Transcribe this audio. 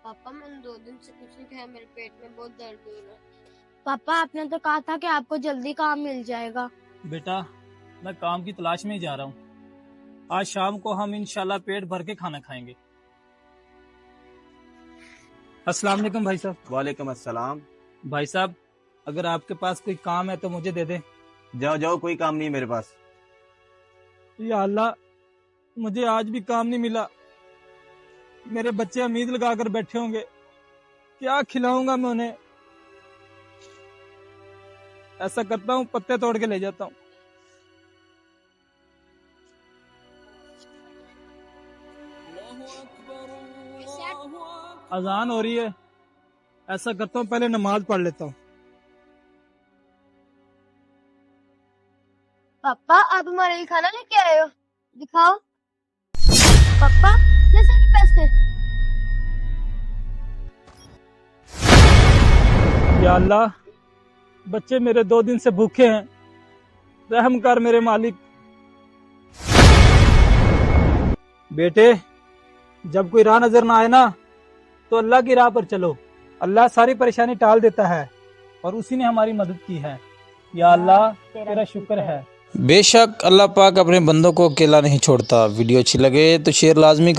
पापा मैंने 2 दिन से कुछ नहीं खाया, मेरे पेट में बहुत दर्द हो रहा है। पापा आपने तो कहा था कि आपको जल्दी काम मिल जाएगा। बेटा मैं काम की तलाश में ही जा रहा हूँ। आज शाम को हम इंशाल्लाह पेट भर के खाना खाएंगे। अस्सलाम वालेकुम भाई साहब। वालेकुम अस्सलाम। भाई साहब अगर आपके पास कोई काम है तो मुझे दे दे। जाओ जाओ, कोई काम नहीं मेरे पास। या अल्लाह, मुझे आज भी काम नहीं मिला। मेरे बच्चे उम्मीद लगाकर बैठे होंगे, क्या खिलाऊंगा मैं उन्हें। ऐसा करता हूँ, पत्ते तोड़ के ले जाता हूँ। अजान हो रही है, ऐसा करता हूँ पहले नमाज पढ़ लेता हूँ। पापा आप हमारे लिए खाना लेके आए हो, दिखाओ। पापा ये सारे पैसे। या अल्लाह, बच्चे मेरे 2 दिन से भूखे हैं, रहम कर मेरे मालिक। बेटे जब कोई राह नजर ना आए ना तो अल्लाह की राह पर चलो। अल्लाह सारी परेशानी टाल देता है और उसी ने हमारी मदद की है। या अल्लाह तेरा शुक्र है। बेशक अल्लाह पाक अपने बंदों को अकेला नहीं छोड़ता। वीडियो अच्छी लगे तो शेयर लाजमी कर।